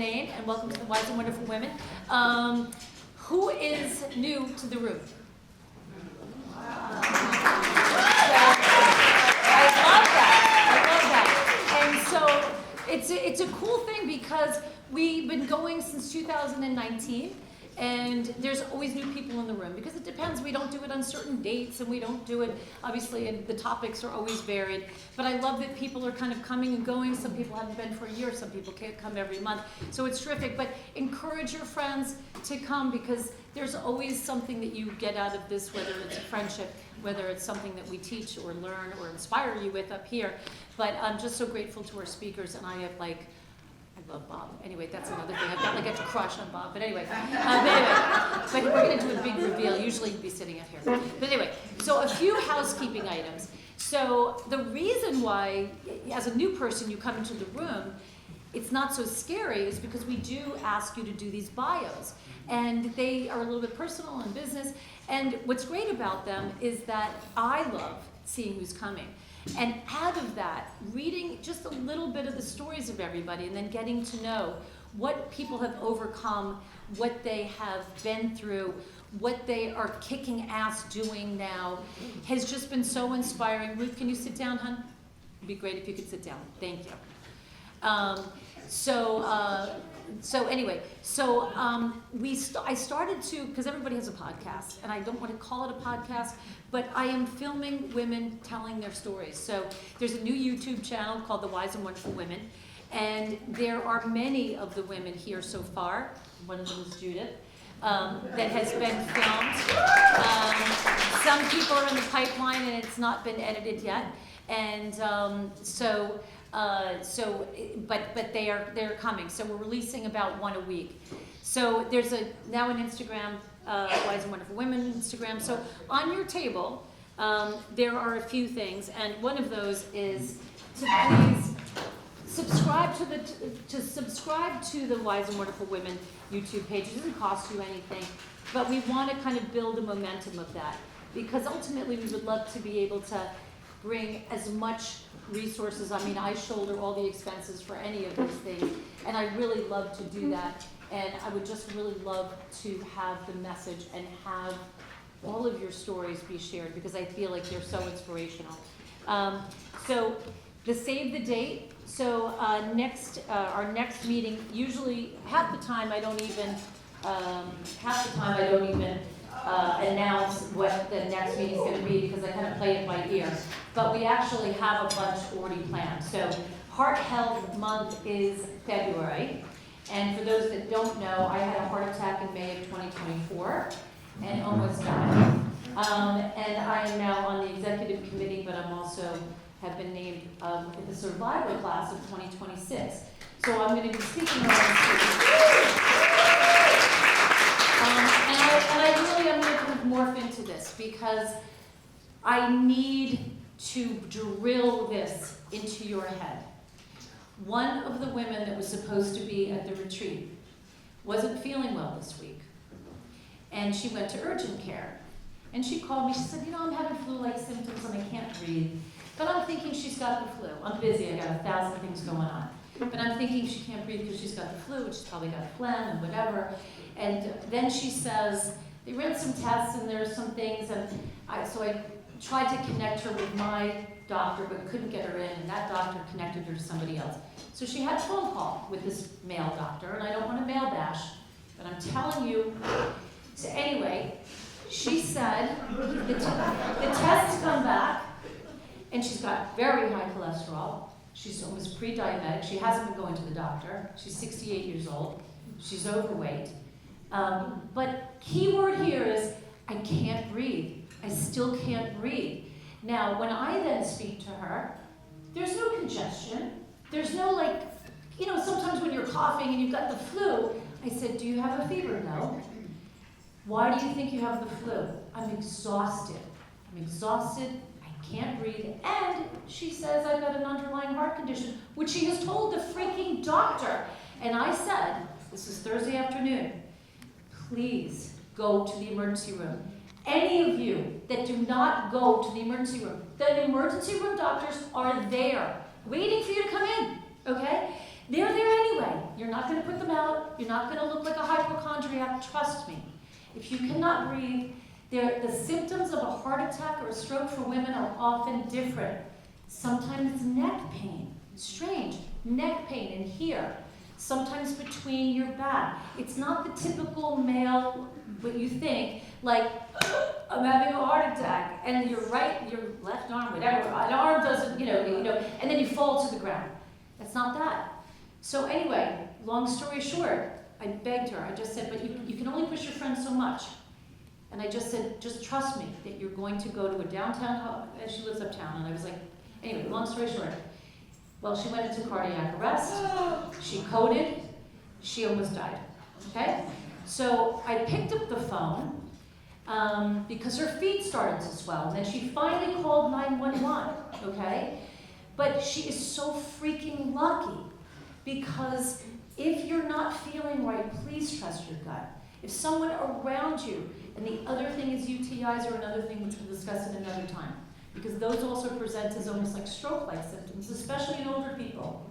name, and welcome to the Wise and Wonderful Women. Who is new to the room? I love that. And so it's a cool thing because we've been going since 2019. And there's always new people in the room because it depends. We don't do it on certain dates and we don't do it, obviously, and the topics are always varied. But I love that people are kind of coming and going. Some people haven't been for a year. Some people can't come every month. So it's terrific. But encourage your friends to come because there's always something that you get out of this, whether it's a friendship, whether it's something that we teach or learn or inspire you with up here. But I'm just so grateful to our speakers, and I have I love Bob. Anyway, that's another thing. I've got like a crush on Bob. But anyway, but we're going to do a big reveal. Usually he'd be sitting up here. But anyway, so a few housekeeping items. So the reason why, as a new person, you come into the room, it's not so scary is because we do ask you to do these bios. And they are a little bit personal and business. And what's great about them is that I love seeing who's coming. And out of that, reading just a little bit of the stories of everybody and then getting to know what people have overcome, what they have been through, what they are kicking ass doing now, has just been so inspiring. Ruth, can you sit down, hon? It'd be great if you could sit down. Thank you. I started to, because everybody has a podcast, and I don't want to call it a podcast, but I am filming women telling their stories. So there's a new YouTube channel called The Wise and Wonderful Women, and there are many of the women here so far. One of them is Judith, that has been filmed. Some people are in the pipeline, and it's not been edited yet, and but they're coming. So we're releasing about one a week. So there's now an Instagram, Wise and Wonderful Women Instagram. So on your table, there are a few things, and one of those is to please subscribe to the Wise and Wonderful Women YouTube page. It doesn't cost you anything, but we want to kind of build a momentum of that because ultimately we would love to be able to bring as much resources. I mean, I shoulder all the expenses for any of these things, and I really love to do that. And I would just really love to have the message and have all of your stories be shared because I feel like they're so inspirational. So the save the date. So our next meeting, usually half the time I don't even announce what the next meeting is going to be because I kind of play it by ear. But we actually have a bunch already planned. So Heart Health Month is February. And for those that don't know, I had a heart attack in May of 2024 and almost died. And I am now on the executive committee, but I'm also have been named in the survivor class of 2026. So I'm going to be speaking on this. I'm going to kind of morph into this because I need to drill this into your head. One of the women that was supposed to be at the retreat wasn't feeling well this week. And she went to urgent care. And she called me, she said, I'm having flu-like symptoms and I can't breathe. But I'm thinking she's got the flu. I'm busy, I got 1,000 things going on. But I'm thinking she can't breathe because she's got the flu, and she's probably got phlegm and whatever. And then she says, they ran some tests and there's some things, and so I tried to connect her with my doctor, but couldn't get her in, and that doctor connected her to somebody else. So she had a phone call with this male doctor, and I don't want to male bash, but I'm telling you. So anyway, she said, the tests come back, and she's got very high cholesterol. She's almost pre-diabetic. She hasn't been going to the doctor. She's 68 years old. She's overweight. But key word here is, I can't breathe. I still can't breathe. Now, when I then speak to her, there's no congestion. There's no sometimes when you're coughing and you've got the flu, I said, do you have a fever? No. Why do you think you have the flu? I'm exhausted. I can't breathe. And she says I've got an underlying heart condition, which she has told the freaking doctor. And I said, this is Thursday afternoon, please go to the emergency room. Any of you that do not go to the emergency room doctors are there, waiting for you to come in, okay? They're there anyway. You're not going to put them out. You're not going to look like a hypochondriac. Trust me. If you cannot breathe, the symptoms of a heart attack or a stroke for women are often different. Sometimes it's neck pain. Strange. Neck pain in here. Sometimes between your back. It's not the typical male, what you think, like, I'm having a heart attack, and your left arm, whatever, an arm doesn't, and then you fall to the ground. That's not that. So anyway, long story short, I begged her. I just said, but you can only push your friend so much. And I just said, just trust me that you're going to go to a downtown hub, and she lives uptown. And I was like, anyway, long story short. Well, she went into cardiac arrest. She coded. She almost died. Okay? So I picked up the phone because her feet started to swell. And then she finally called 911. Okay? But she is so freaking lucky because if you're not feeling right, please trust your gut. If someone around you, and the other thing is UTIs are another thing which we'll discuss at another time, because those also present as almost like stroke-like symptoms, especially in older people.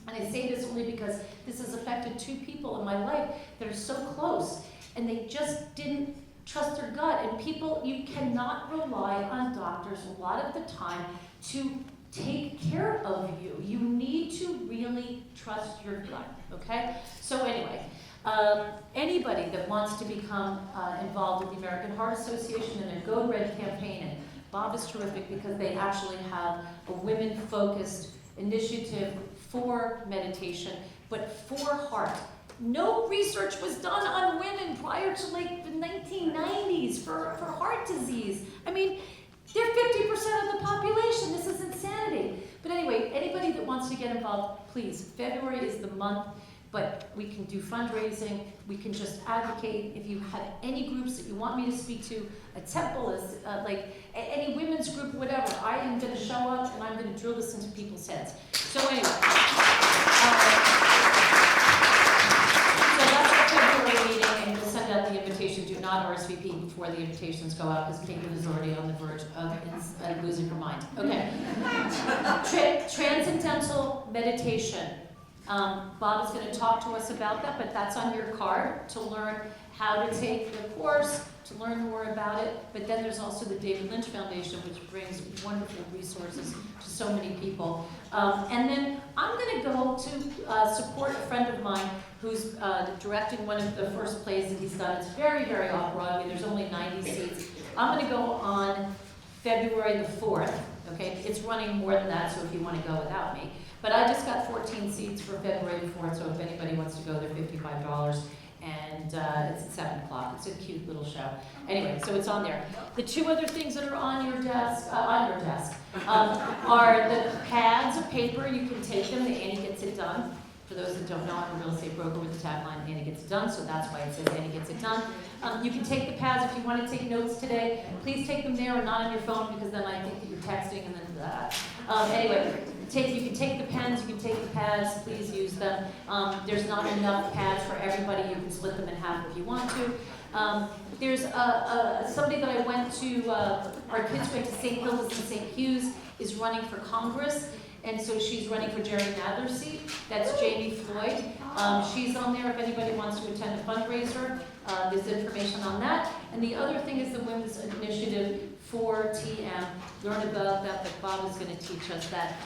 And I say this only because this has affected 2 people in my life that are so close, and they just didn't trust their gut. And people, you cannot rely on doctors a lot of the time to take care of you. You need to really trust your gut, okay? So anyway, anybody that wants to become involved with the American Heart Association and their Go Red campaign, and Bob is terrific because they actually have a women-focused initiative for meditation, but for heart. No research was done on women prior to like the 1990s for heart disease. I mean, they're 50% of the population. This is insanity. But anyway, anybody that wants to get involved, please. February is the month, but we can do fundraising. We can just advocate. If you have any groups that you want me to speak to, a temple is like any women's group, whatever. I am going to show up and I'm going to drill this into people's heads. So anyway, so that's the February meeting, and we'll send out the invitation. Do not RSVP before the invitations go out because Caitlin is already on the verge of losing her mind. Okay. Transcendental meditation. Bob is going to talk to us about that, but that's on your card to learn how to take the course, to learn more about it. But then there's also the David Lynch Foundation, which brings wonderful resources to so many people. And then I'm going to go to support a friend of mine who's directing one of the first plays that he's done. It's very, very off-Broadway. There's only 90 seats. I'm going to go on February the 4th. Okay, it's running more than that, so if you want to go without me. But I just got 14 seats for February the 4th, so if anybody wants to go, they're $55. And it's at 7 o'clock. It's a cute little show. Anyway, so it's on there. The 2 other things that are on your desk, are the pads of paper. You can take them. The Annie Gets It Done. For those that don't know, I'm a real estate broker with the tagline, Annie Gets It Done, so that's why it says Annie Gets It Done. You can take the pads if you want to take notes today. Please take them there and not on your phone, because then I think that you're texting and then anyway, you can take the pens, you can take the pads, please use them. There's not enough pads for everybody. You can split them in half if you want to. There's somebody that I went to, our kids went to St. Hilda's and St. Hugh's, is running for Congress. And so she's running for Jerry Nadler's seat. That's Jamie Floyd. She's on there if anybody wants to attend a fundraiser. There's information on that. And the other thing is the Women's Initiative for TM. Learn about that, but Bob is going to teach us that.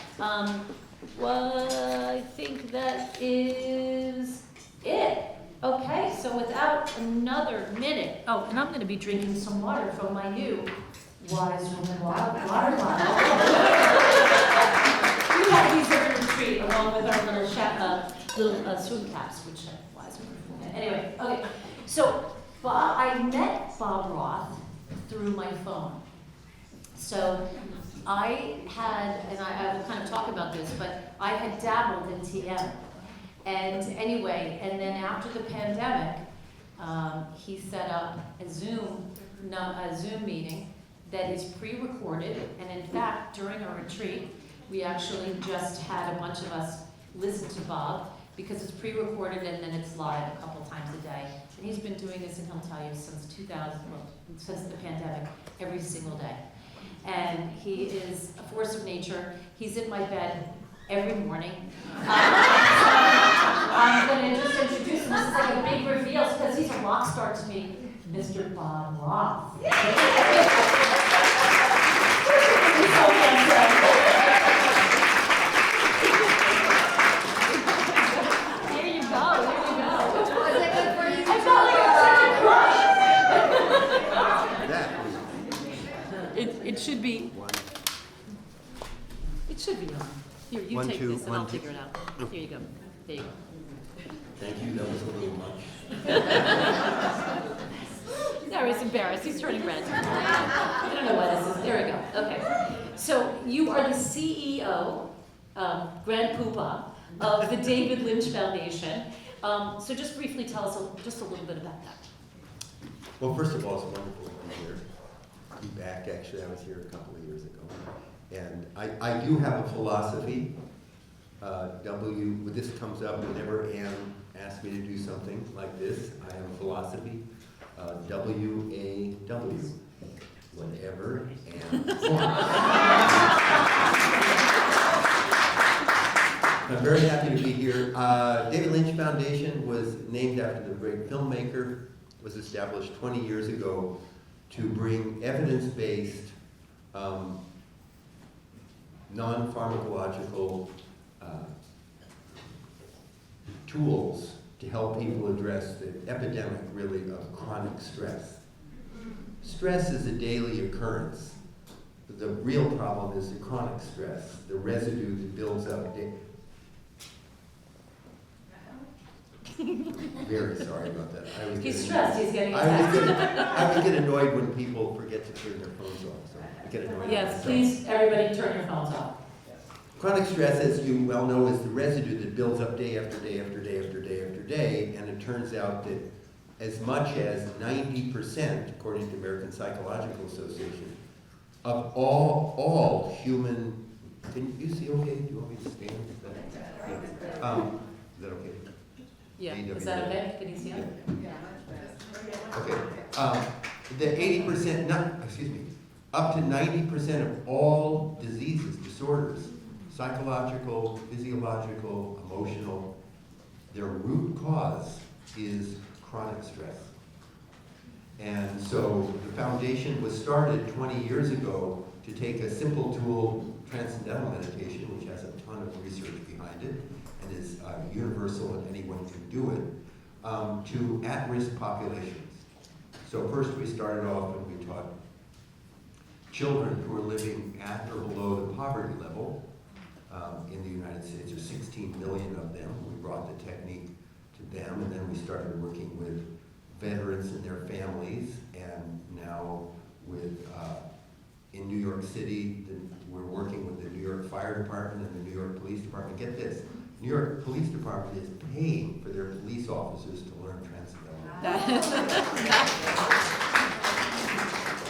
Well, I think that is it. Okay, so without another minute. Oh, and I'm going to be drinking some water from my new Wise Woman water bottle. We have these every retreat along with our little swim caps, which are Wise Woman. Anyway, okay. So I met Bob Roth through my phone. So I had, and I will kind of talk about this, but I had dabbled in TM. And anyway, and then after the pandemic, he set up a Zoom meeting that is pre-recorded. And in fact, during our retreat, we actually just had a bunch of us listen to Bob because it's pre-recorded and then it's live a couple times a day. And he's been doing this, and he'll tell you, since the pandemic, every single day. And he is a force of nature. He's in my bed every morning. I'm going to just introduce him. This is like a big reveal because he's a rock star to me, Mr. Bob Roth. He's so handsome. There you go. Was it good for you? I felt like I was such a crush. It should be. It should be on. Here, you take this and I'll figure it out. Here you go. There you go. Thank you, that was a little much. Now he's embarrassed. He's turning red. I don't know why this is. There we go. Okay. So you are the CEO, Grand Poobah, of the David Lynch Foundation. So just briefly tell us just a little bit about that. Well, first of all, it's wonderful to be here. Be back, actually, I was here a couple of years ago. And I do have a philosophy. When this comes up, whenever Anne asks me to do something like this, I have a philosophy. W-A-W. Whatever and I'm very happy to be here. David Lynch Foundation was named after the great filmmaker. It was established 20 years ago to bring evidence-based, non-pharmacological tools to help people address the epidemic, really, of chronic stress. Stress is a daily occurrence. The real problem is the chronic stress, the residue that builds up. Very sorry about that. He's stressed. He's getting I would get annoyed when people forget to turn their phones off. So I get annoyed. Yes, please, everybody, turn your phones off. Chronic stress, as you well know, is the residue that builds up day after day after day after day after day, and it turns out that as much as 90%, according to the American Psychological Association, of all human, can you see okay? Do you want me to stand? Is that okay? Yeah, is that okay? Can you see it? Okay. The 80%, up to 90% of all diseases, disorders, psychological, physiological, emotional, their root cause is chronic stress. And so the foundation was started 20 years ago to take a simple tool, transcendental meditation, which has a ton of research behind it, and is universal and anyone can do it, to at-risk populations. So first we started off and we taught children who are living at or below the poverty level in the United States. There's 16 million of them. We brought the technique to them, and then we started working with veterans and their families, and now with, in New York City, we're working with the New York Fire Department and the New York Police Department. Get this, New York Police Department is paying for their police officers to learn transcendental.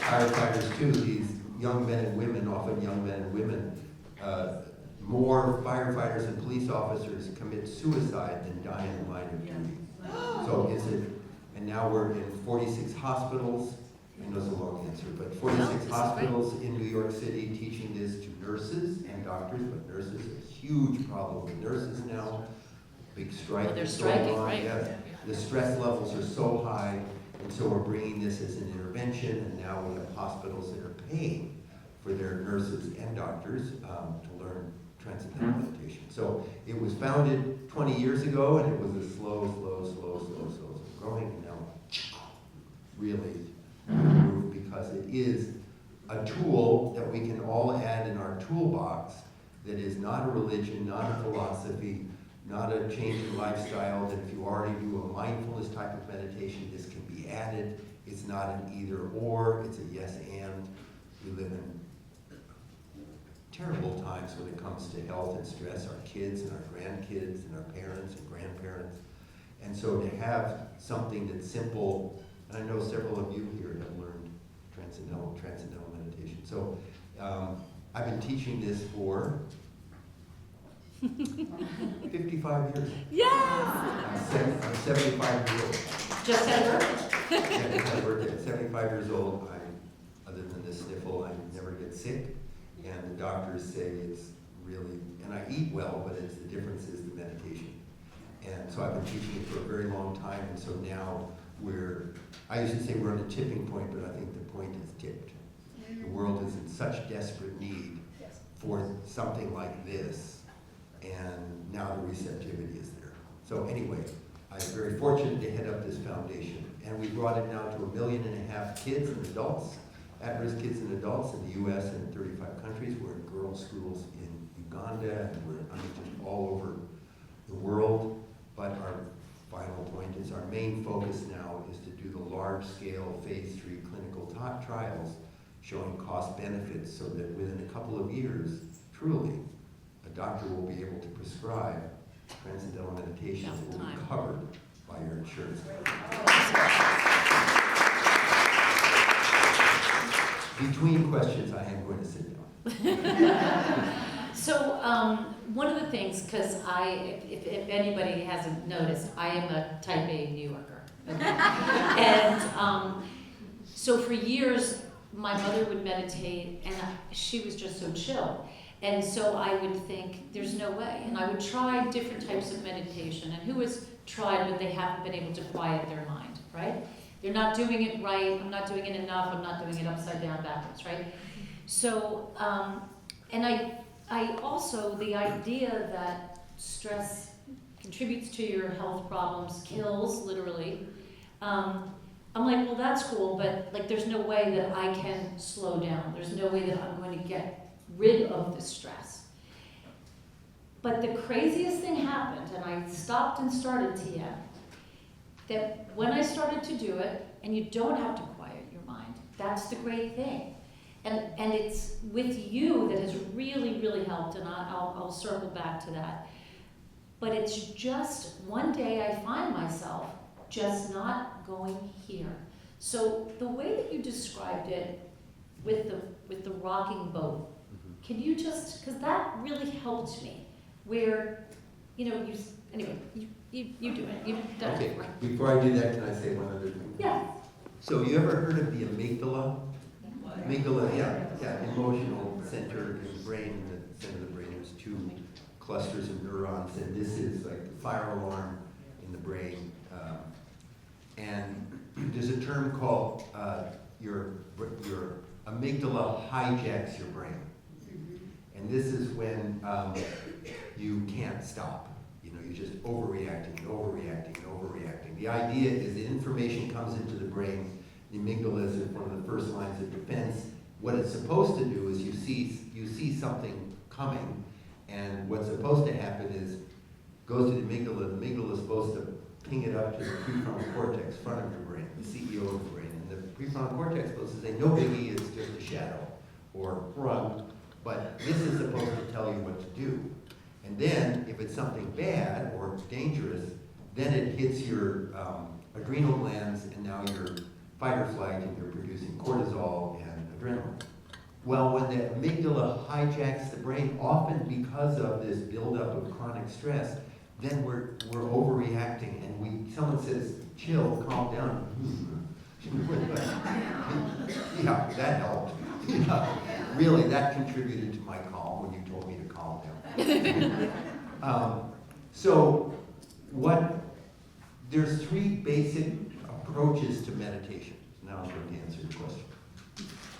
Firefighters too, these young men and women, often young men and women, more firefighters and police officers commit suicide than die in the line of duty. So and now we're in 46 hospitals, I know it's a long answer, but 46 hospitals in New York City teaching this to nurses and doctors, but nurses, a huge problem with nurses now. Big strike. They're striking, right? Yes. The stress levels are so high, and so we're bringing this as an intervention, and now we have hospitals that are paying for their nurses and doctors to learn transcendental meditation. So it was founded 20 years ago, and it was a slow growing, and now really improved because it is a tool that we can all add in our toolbox that is not a religion, not a philosophy, not a change in lifestyle, that if you already do a mindfulness type of meditation, this can be added. It's not an either or, it's a yes and. We live in terrible times when it comes to health and stress, our kids and our grandkids and our parents and grandparents. And so to have something that's simple, and I know several of you here have learned transcendental meditation. So I've been teaching this for 55 years. Yes! I'm 75 years old. Just had birthday. Yeah, just had a birthday. At 75 years old, other than the sniffle, I never get sick. And the doctors say it's really, and I eat well, but it's the difference is the meditation. And so I've been teaching it for a very long time, and so now I used to say we're on a tipping point, but I think the point is tipped. The world is in such desperate need for something like this, and now the receptivity is there. So anyway, I'm very fortunate to head up this foundation, and we brought it now to 1.5 million kids and adults, at-risk kids and adults in the U.S. and 35 countries. We're in girls' schools in Uganda, and we're just all over the world. But our final point is our main focus now is to do the large-scale phase 3 clinical trials showing cost benefits so that within a couple of years, truly, a doctor will be able to prescribe transcendental meditation that will be covered by your insurance. Between questions, I am going to sit down. So one of the things, because if anybody hasn't noticed, I am a type A New Yorker. Okay? And so for years, my mother would meditate, and she was just so chill. And so I would think, there's no way. And I would try different types of meditation. And who has tried, but they haven't been able to quiet their mind, right? They're not doing it right, I'm not doing it enough, I'm not doing it upside down, backwards, right? So, and I also, the idea that stress contributes to your health problems, kills, literally, I'm like, well, that's cool, but like, there's no way that I can slow down. There's no way that I'm going to get rid of the stress. But the craziest thing happened, and I stopped and started TM, that when I started to do it, and you don't have to quiet your mind, that's the great thing. And it's with you that has really, really helped, and I'll circle back to that. But it's just one day I find myself just not going here. So the way that you described it with the rocking boat, can you just, because that really helped me, where, you know, anyway, you do it, you've done it. Okay, before I do that, can I say one other thing? Yeah. So you ever heard of the amygdala? Amygdala, yeah, emotional center in the brain, in the center of the brain. There's 2 clusters of neurons, and this is like the fire alarm in the brain. And there's a term called your amygdala hijacks your brain. And this is when you can't stop. You know, you're just overreacting and overreacting and overreacting. The idea is that information comes into the brain. The amygdala is one of the first lines of defense. What it's supposed to do is you see something coming, and what's supposed to happen is goes to the amygdala. The amygdala is supposed to ping it up to the prefrontal cortex, front of your brain, the CEO of the brain. And the prefrontal cortex is supposed to say, no biggie, it's just a shadow, or run. But this is supposed to tell you what to do. And then, if it's something bad or dangerous, then it hits your adrenal glands, and now you're fight or flight, and you're producing cortisol and adrenaline. Well, when the amygdala hijacks the brain, often because of this buildup of chronic stress, then we're overreacting, and someone says, chill, calm down. Yeah, that helped. Yeah, really, that contributed to my calm when you told me to calm down. There's 3 basic approaches to meditation. Now I'm going to answer your question.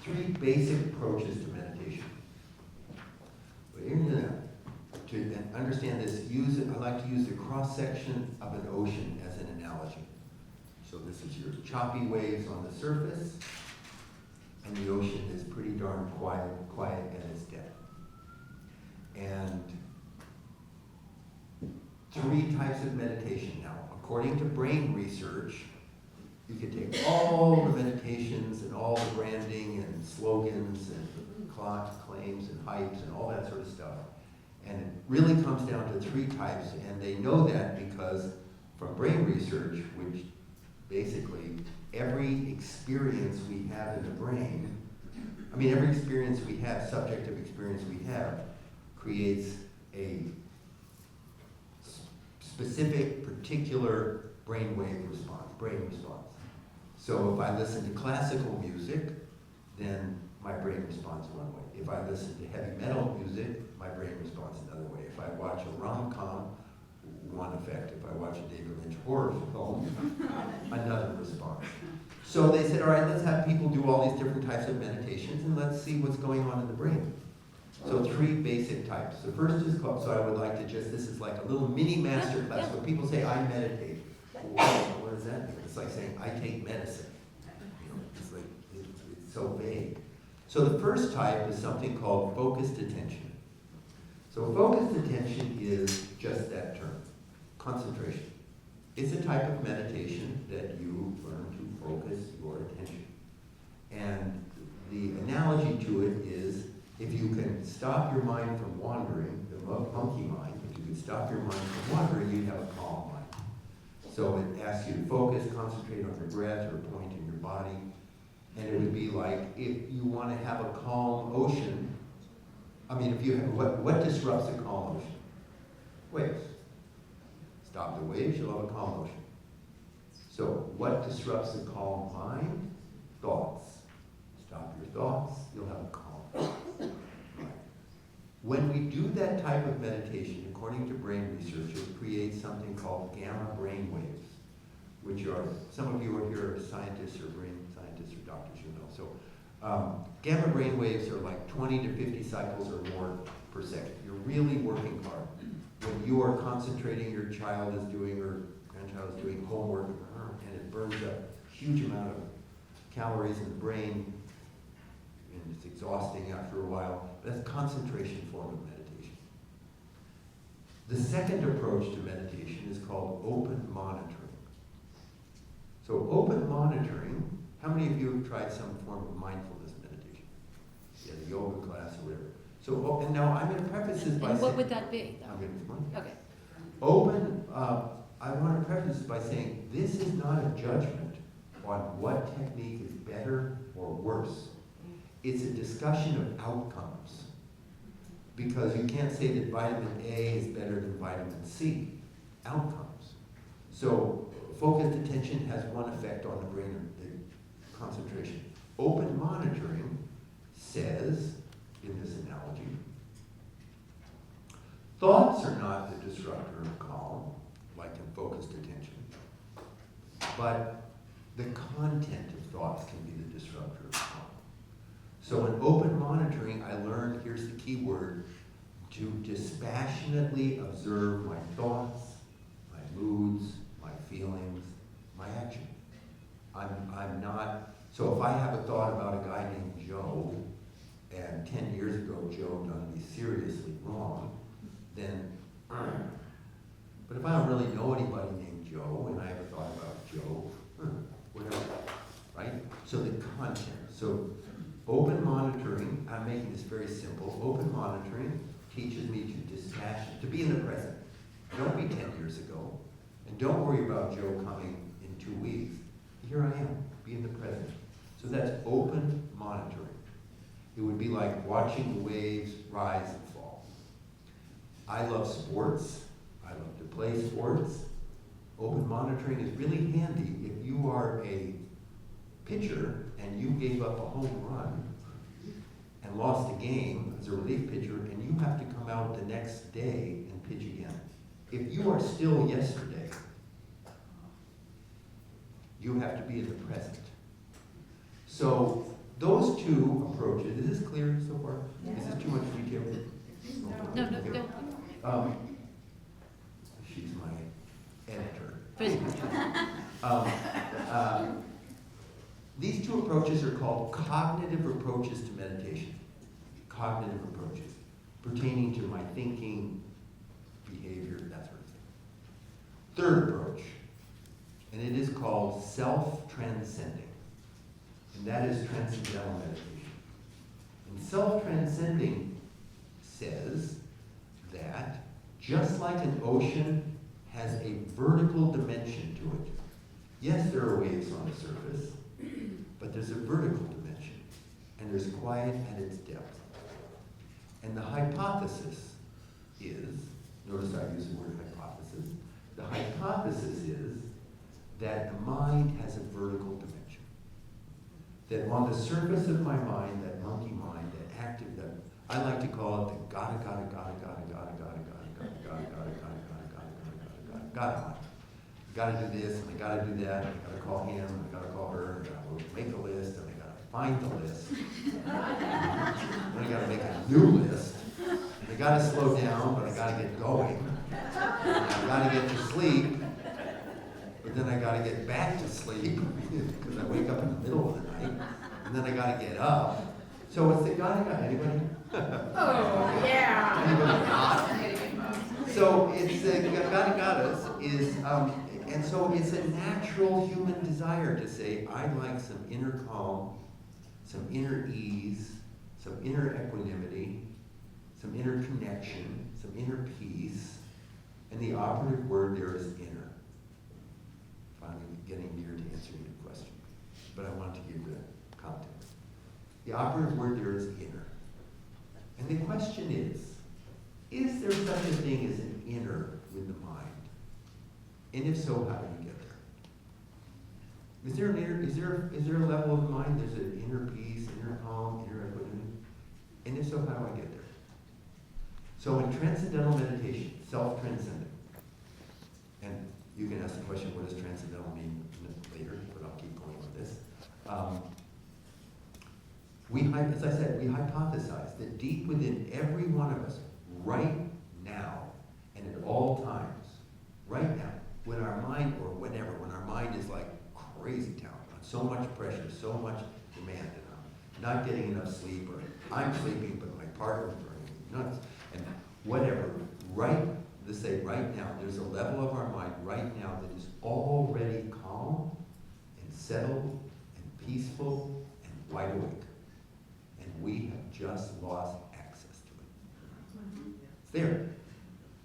3 basic approaches to meditation. But to understand this, I like to use the cross-section of an ocean as an analogy. So this is your choppy waves on the surface, and the ocean is pretty darn quiet at its depth. And 3 types of meditation now. According to brain research, you can take all the meditations and all the branding and slogans and claims and hypes and all that sort of stuff. And it really comes down to 3 types, and they know that because from brain research, which basically every experience we have in the brain, every experience we have, subjective experience we have, creates a specific, particular brain response. So if I listen to classical music, then my brain responds one way. If I listen to heavy metal music, my brain responds another way. If I watch a rom-com, one effect. If I watch a David Lynch horror film, another response. So they said, all right, let's have people do all these different types of meditations and let's see what's going on in the brain. So 3 basic types. The first is called, so I would like to just, this is like a little mini master class. When people say, I meditate, what does that mean? It's like saying, I take medicine. You know, it's like, it's so vague. So the first type is something called focused attention. So focused attention is just that term, concentration. It's a type of meditation that you learn to focus your attention. And the analogy to it is, if you can stop your mind from wandering, the monkey mind, if you can stop your mind from wandering, you'd have a calm mind. So it asks you to focus, concentrate on your breath or a point in your body. And it would be like, if you want to have a calm ocean, if you have, what disrupts a calm ocean? Waves. Stop the waves, you'll have a calm ocean. So what disrupts a calm mind? Thoughts. Stop your thoughts, you'll have a calm mind. When we do that type of meditation, according to brain research, it creates something called gamma brain waves, which are, some of you are here are scientists or brain scientists or doctors, you know. So gamma brain waves are like 20 to 50 cycles or more per second. You're really working hard. When you are concentrating, your child is doing, or grandchild is doing homework, and it burns up a huge amount of calories in the brain, and it's exhausting after a while. That's a concentration form of meditation. The second approach to meditation is called open monitoring. So open monitoring, how many of you have tried some form of mindfulness meditation? Yeah, the yoga class or whatever. So, and now I'm going to preface this by saying... And what would that be? I'm going to explain. Okay. Open, I want to preface this by saying this is not a judgment on what technique is better or worse. It's a discussion of outcomes. Because you can't say that vitamin A is better than vitamin C. Outcomes. So focused attention has one effect on the brain, the concentration. Open monitoring says, in this analogy, thoughts are not the disruptor of calm, like in focused attention, but the content of thoughts can be the disruptor of calm. So in open monitoring, I learned, here's the key word, to dispassionately observe my thoughts, my moods, my feelings, my action. I'm not, so if I have a thought about a guy named Joe, and 10 years ago Joe done me seriously wrong, then, but if I don't really know anybody named Joe, and I have a thought about Joe, whatever, right? So the content, so open monitoring, I'm making this very simple, open monitoring teaches me to dispassion, to be in the present. Don't be 10 years ago, and don't worry about Joe coming in 2 weeks. Here I am, be in the present. So that's open monitoring. It would be like watching the waves rise and fall. I love sports. I love to play sports. Open monitoring is really handy if you are a pitcher and you gave up a home run and lost a game as a relief pitcher, and you have to come out the next day and pitch again. If you are still yesterday, you have to be in the present. So those two approaches, is this clear so far? Yeah. Is this too much detail? No, Okay. no. She's my editor. These two approaches are called cognitive approaches to meditation. Cognitive approaches, pertaining to my thinking, behavior, that sort of thing. Third approach, and it is called self-transcending. And that is transcendental meditation. And self-transcending says that just like an ocean has a vertical dimension to it. Yes, there are waves on the surface, but there's a vertical dimension, and there's quiet at its depth. And the hypothesis is, notice I use the word hypothesis, the hypothesis is that the mind has a vertical dimension. that on the surface of my mind, that monkey mind, that active, that I like to call it the gotta mind. Gotta do this, and I gotta do that, and I gotta call him, and I gotta call her, and I gotta make a list, and I gotta find the list. Then I gotta make a new list. And I gotta slow down, but I gotta get going. And I gotta get to sleep, but then I gotta get back to sleep, because I wake up in the middle of the night, and then I gotta get up. So it's the gotta, anybody? Oh, yeah. Anybody not? So it's the gotta is, and so it's a natural human desire to say, I'd like some inner calm, some inner ease, some inner equanimity, some inner connection, some inner peace, and the operative word there is inner. Finally getting near to answering your question, but I want to give the context. The operative word there is inner. And the question is there such a thing as an inner with the mind? And if so, how do you get there? Is there a level of the mind? There's an inner peace, inner calm, inner equanimity? And if so, how do I get there? So in transcendental meditation, self-transcendent, and you can ask the question, what does transcendental mean later, but I'll keep going with this. As I said, we hypothesize that deep within every one of us, right now, and at all times, right now, when our mind, or whenever, when our mind is like crazy town, so much pressure, so much demand, and I'm not getting enough sleep, or I'm sleeping, but my partner's driving me nuts, and whatever, let's say right now, there's a level of our mind right now that is already calm, and settled, and peaceful, and wide awake. And we have just lost access to it. It's there.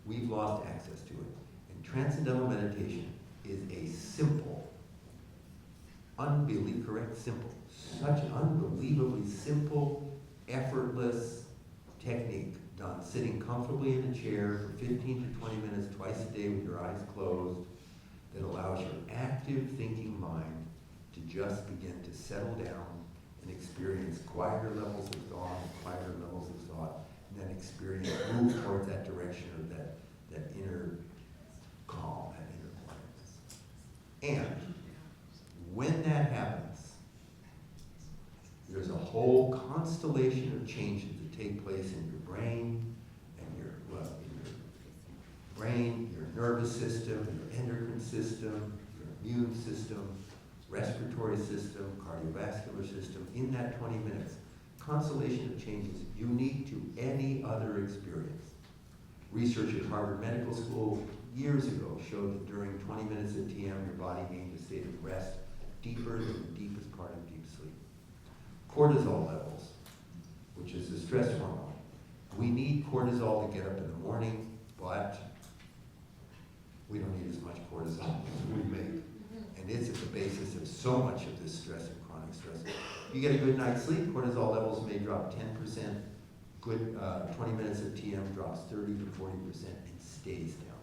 We've lost access to it. And transcendental meditation is a simple, such unbelievably simple, effortless technique done sitting comfortably in a chair for 15 to 20 minutes twice a day with your eyes closed that allows your active thinking mind to just begin to settle down and experience quieter levels of thought, quieter levels of thought, and then experience, move towards that direction of that inner calm, that inner quietness. And when that happens, there's a whole constellation of changes that take place in your brain, your nervous system, your endocrine system, your immune system, respiratory system, cardiovascular system, in that 20 minutes. Constellation of changes unique to any other experience. Research at Harvard Medical School years ago showed that during 20 minutes of TM, your body gained a state of rest deeper than the deepest part of deep sleep. Cortisol levels, which is the stress hormone. We need cortisol to get up in the morning, but we don't need as much cortisol as we make. And it's at the basis of so much of this stress and chronic stress. If you get a good night's sleep, cortisol levels may drop 10%. Good 20 minutes of TM drops 30 to 40% and stays down.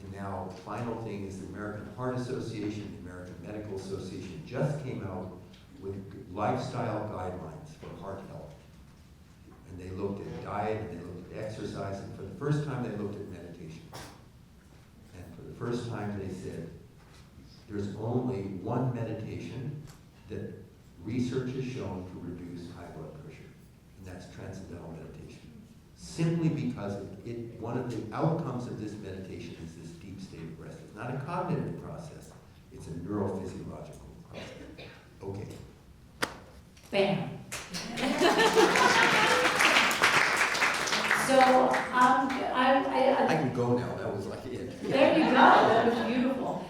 And now, the final thing is the American Heart Association, the American Medical Association just came out with lifestyle guidelines for heart health. And they looked at diet, and they looked at exercise, and for the first time they looked at meditation. And for the first time they said, there's only one meditation that research has shown to reduce high blood pressure, and that's transcendental meditation. Simply because one of the outcomes of this meditation is this deep state of rest. It's not a cognitive process, it's a neurophysiological process. Okay. Bam. So, I can go now, that was like it. there you go, that was beautiful.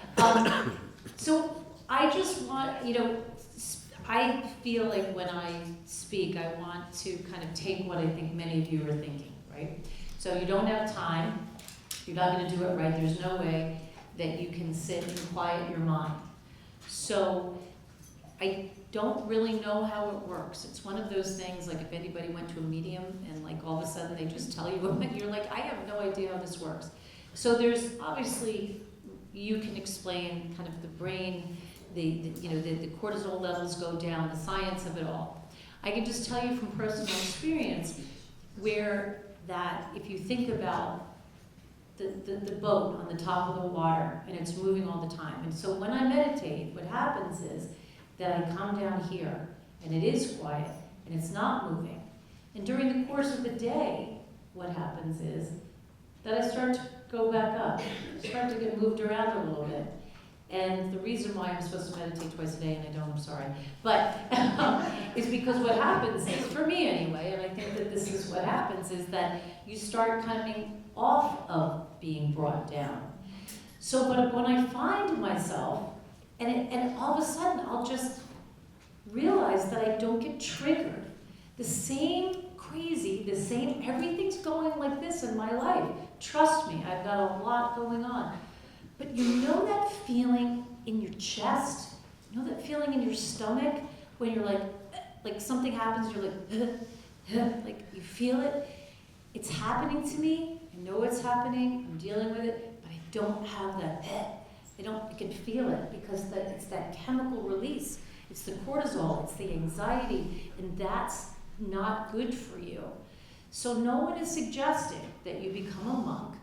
So I just want, I feel like when I speak, I want to kind of take what I think many of you are thinking, right? So you don't have time, you're not gonna do it right, there's no way that you can sit and quiet your mind. So I don't really know how it works. It's one of those things, like if anybody went to a medium and like all of a sudden they just tell you, and you're like, I have no idea how this works. So there's obviously, you can explain kind of the brain the cortisol levels go down, the science of it all. I can just tell you from personal experience where that if you think about the boat on the top of the water and it's moving all the time. And so when I meditate, what happens is that I come down here and it is quiet and it's not moving. And during the course of the day, what happens is that I start to go back up, start to get moved around a little bit. And the reason why I'm supposed to meditate twice a day, and I don't, I'm sorry, but is because what happens is, for me anyway, and I think that this is what happens, is that you start coming off of being brought down. So, but when I find myself, and all of a sudden I'll just realize that I don't get triggered. The same crazy, the same, everything's going like this in my life. Trust me, I've got a lot going on. But you know that feeling in your chest? You know that feeling in your stomach when you're like something happens, you're like you feel it? It's happening to me. I know it's happening. I'm dealing with it, but I don't have that. I can feel it because it's that chemical release. It's the cortisol, it's the anxiety, and that's not good for you. So no one is suggesting that you become a monk,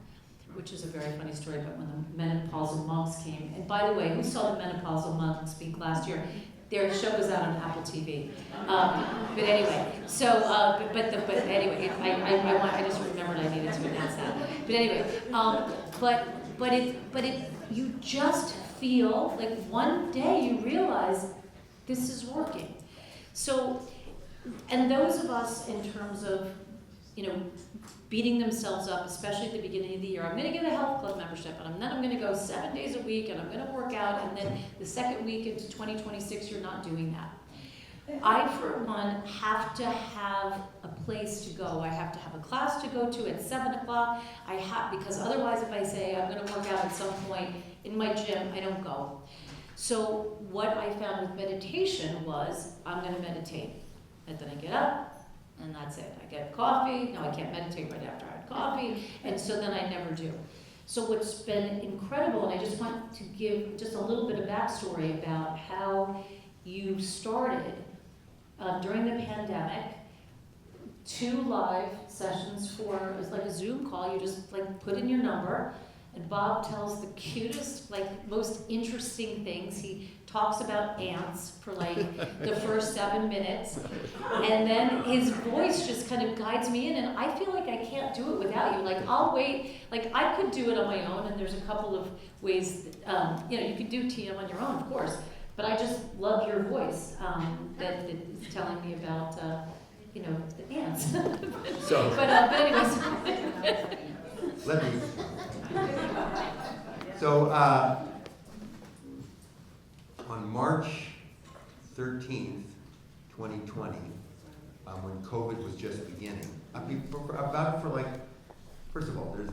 which is a very funny story about when the menopausal monks came. And by the way, who saw the menopausal monk speak last year? Their show was out on Apple TV. But anyway, so, but anyway, I just remembered I needed to announce that. But anyway, you just feel like one day you realize this is working. So, and those of us in terms of, beating themselves up, especially at the beginning of the year. I'm going to get a health club membership, and then I'm going to go 7 days a week, and I'm going to work out, and then the second week into 2026, you're not doing that. I, for one, have to have a place to go. I have to have a class to go to at 7 o'clock. Because otherwise, if I say I'm going to work out at some point in my gym, I don't go. So what I found with meditation was, I'm going to meditate, and then I get up, and that's it. I get coffee. No, I can't meditate right after I had coffee. And so then I never do. So what's been incredible, and I just want to give just a little bit of backstory about how you started during the pandemic, 2 live sessions it was like a Zoom call. You just put in your number, and Bob tells the cutest, most interesting things. He talks about ants for the first 7 minutes, and then his voice just kind of guides me in, and I feel like I can't do it without you. I'll wait. I could do it on my own, and there's a couple of ways. You could do TM on your own, of course, but I just love your voice that is telling me about the ants. So, but anyways. let me. So, on March 13th, 2020, when COVID was just beginning, first of all, there's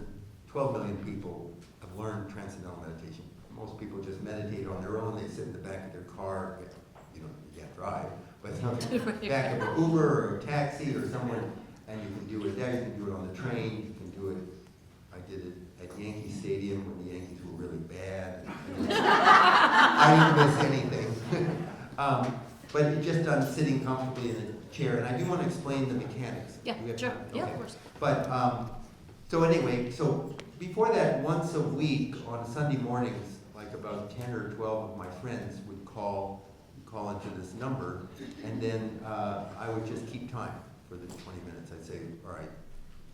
12 million people have learned transcendental meditation. Most people just meditate on their own. They sit in the back of their car. You can't drive, but back of an Uber or a taxi or someone, and you can do it there. You can do it on the train. You can do it. I did it at Yankee Stadium when the Yankees were really bad. I didn't miss anything. But it's just done sitting comfortably in a chair. And I do want to explain the mechanics. Yeah, sure. Okay. Yeah, of course. But, so anyway, so before that, once a week on Sunday mornings, about 10 or 12 of my friends would call into this number, and then I would just keep time for the 20 minutes. I'd say, all right,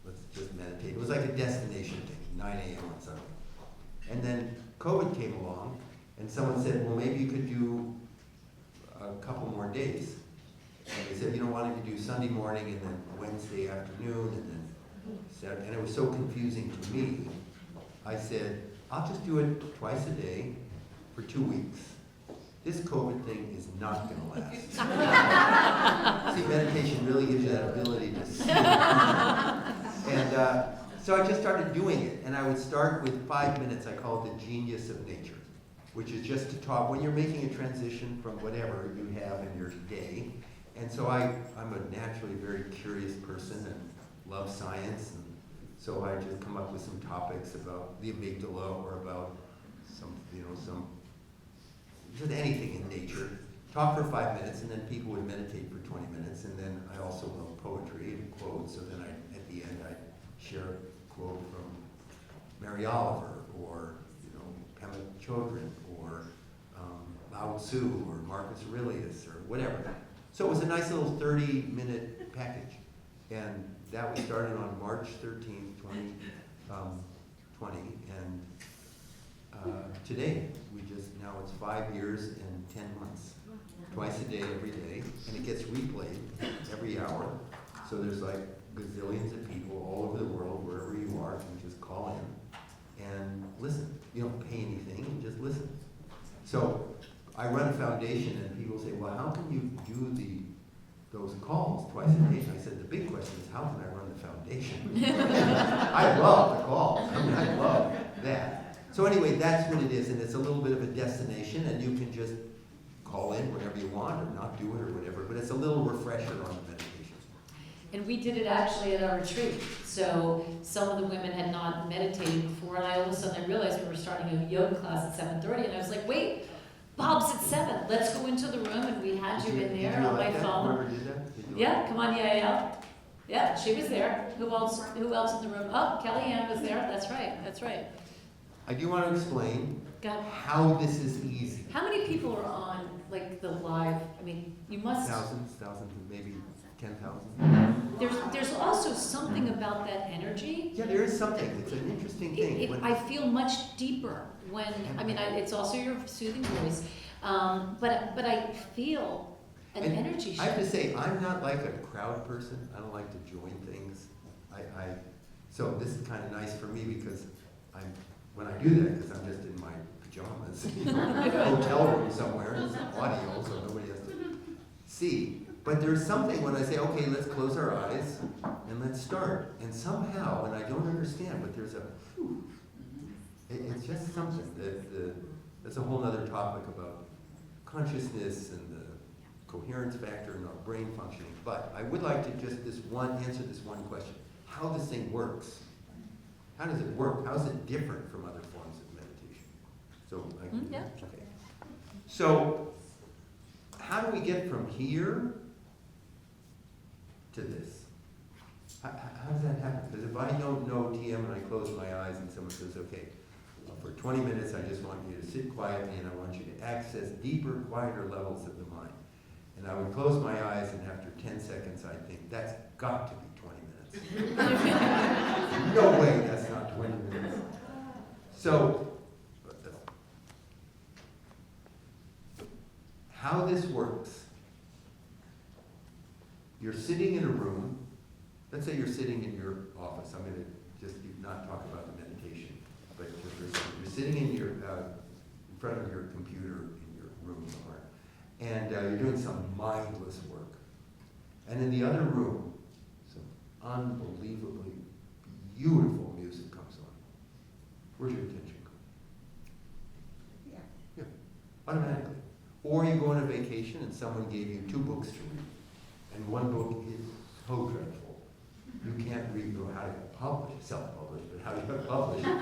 let's just meditate. It was like a destination thing, 9 a.m. on Sunday. And then COVID came along, and someone said, well, maybe you could do a couple more days. And they said, why don't you do Sunday morning and then Wednesday afternoon and then Saturday? And it was so confusing to me. I said, I'll just do it twice a day for 2 weeks. This COVID thing is not going to last. See, meditation really gives you that ability to see. And so I just started doing it. And I would start with 5 minutes. I call it the genius of nature, which is just to talk when you're making a transition from whatever you have in your day. And so I'm a naturally very curious person and love science. And so I just come up with some topics about the amygdala or about some just anything in nature. Talk for 5 minutes, and then people would meditate for 20 minutes, and then I also love poetry and quotes, so then at the end I'd share a quote from Mary Oliver, or Pema Chodron, or Lao Tzu, or Marcus Aurelius, or whatever. So it was a nice little 30-minute package, and that was started on March 13th, 2020, and today, now it's 5 years and 10 months. Twice a day, every day, and it gets replayed every hour. So there's like gazillions of people all over the world, wherever you are, can just call in and listen. You don't pay anything, you just listen. So I run a foundation, and people say, well, how can you do those calls twice a day? And I said, the big question is, how can I run the foundation? I love the calls. I love that. So anyway, that's what it is, and it's a little bit of a destination, and you can just call in whenever you want, or not do it, or whatever, but it's a little refresher on the meditation. And we did it actually at our retreat. So some of the women had not meditated before, and all of a sudden I realized we were starting a yoga class at 7:30, and I was like, wait, Bob's at 7. Let's go into the room, and we had you in there on my phone. Whoever did that? Did you Yeah, like come on, yeah. Yeah, she was there. Who else in the room? Oh, Kellyanne was there. That's right. I do want to explain God, how this is easy. how many people are on, like, the live? I mean, you must... Thousands, maybe 10,000. There's also something about that energy. Yeah, there is something. It's an interesting thing. I feel much deeper when, it's also your soothing voice, but I feel an energy I have to shift. say, I'm not like a crowd person. I don't like to join things. So this is kind of nice for me, because when I do that, because I'm just in my pajamas, in a hotel room somewhere, and there's audio, so nobody has to see. But there's something when I say, okay, let's close our eyes and let's start. And somehow, and I don't understand, but there's it's just something that's a whole other topic about consciousness and the coherence factor and our brain functioning. But I would like to just answer this one question: how this thing works. How does it work? How is it different from other forms of meditation? So, Yeah. Okay. So, how do we get from here to this? How does that happen? Because if I don't know TM and I close my eyes and someone says, okay, for 20 minutes I just want you to sit quietly and I want you to access deeper, quieter levels of the mind. And I would close my eyes, and after 10 seconds I'd think, that's got to be 20 minutes. No way, that's not 20 minutes. So, how this works: you're sitting in a room. Let's say you're sitting in your office. I'm going to just not talk about the meditation, but just for a second. You're sitting in front of your computer in your room somewhere, and you're doing some mindless work. And in the other room, some unbelievably beautiful music comes on. Where's your attention go? Yeah, automatically. Or you go on a vacation and someone gave you 2 books to read, and one book is so dreadful. You can't read how to publish, self-publish, but how to publish. And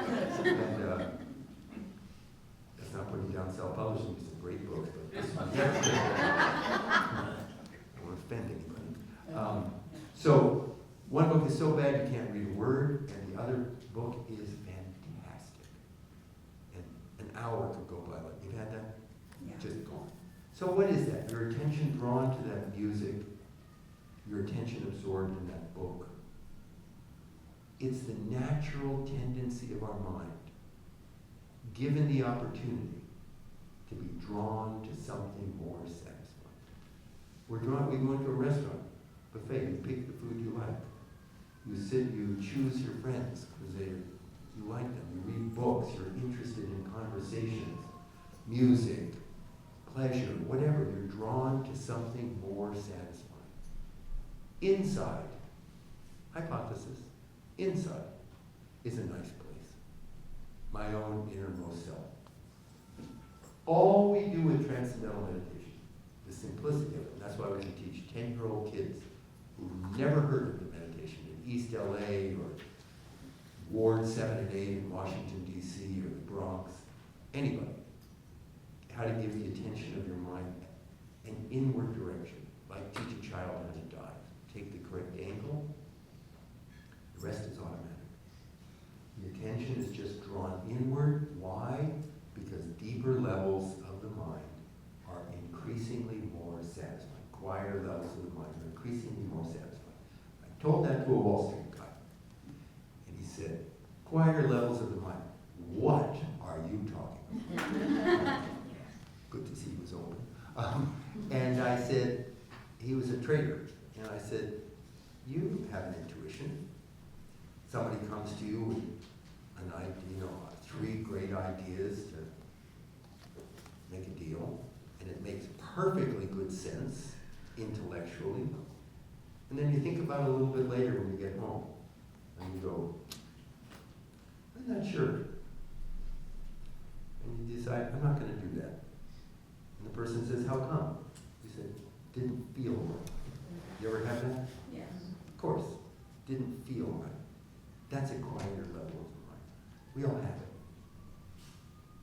that's not putting down self-publishing, it's a great book, but this one never did. I won't offend anybody. So one book is so bad you can't read a word, and the other book is fantastic. And an hour could go by. Like, you've had that? Yeah. Just gone. So what is that? Your attention drawn to that music, your attention absorbed in that book. It's the natural tendency of our mind, given the opportunity, to be drawn to something more satisfying. We go into a restaurant, buffet, you pick the food you like. You sit, you choose your friends because you like them. You read books, you're interested in conversations, music, pleasure, whatever. You're drawn to something more satisfying. Inside, hypothesis, inside is a nice place. My own innermost self. All we do with transcendental meditation, the simplicity of it, and that's why we can teach 10-year-old kids who've never heard of the meditation in East LA or Ward 7 and 8 in Washington, D.C. or the Bronx, anybody. how to give the attention of your mind an inward direction, like teach a child how to dive. Take the correct angle, the rest is automatic. The attention is just drawn inward. Why? Because deeper levels of the mind are increasingly more satisfying. Quieter levels of the mind are increasingly more satisfying. I told that to a Wall Street guy, and he said, quieter levels of the mind. What are you talking about? Good to see he was open. And I said, he was a trader, and I said, you have an intuition. Somebody comes to you with an idea, 3 great ideas to make a deal, and it makes perfectly good sense intellectually. And then you think about it a little bit later when you get home, and you go, I'm not sure. And you decide, I'm not going to do that. And the person says, how come? You said, didn't feel right. You ever have that? Yes. Of course, didn't feel right. That's a quieter level of the mind. We all have it.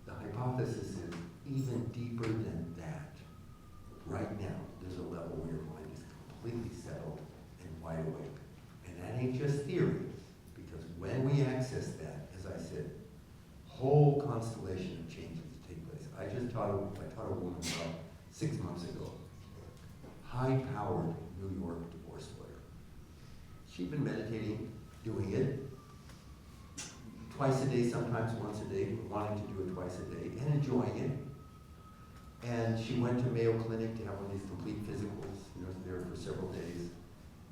The hypothesis is even deeper than that. Right now, there's a level where your mind is completely settled and wide awake. And that ain't just theory, because when we access that, as I said, whole constellation of changes take place. I taught a woman about 6 months ago, high-powered New York divorce lawyer. She'd been meditating, doing it twice a day, sometimes once a day, wanting to do it twice a day, and enjoying it. And she went to Mayo Clinic to have one of these complete physicals, there for several days.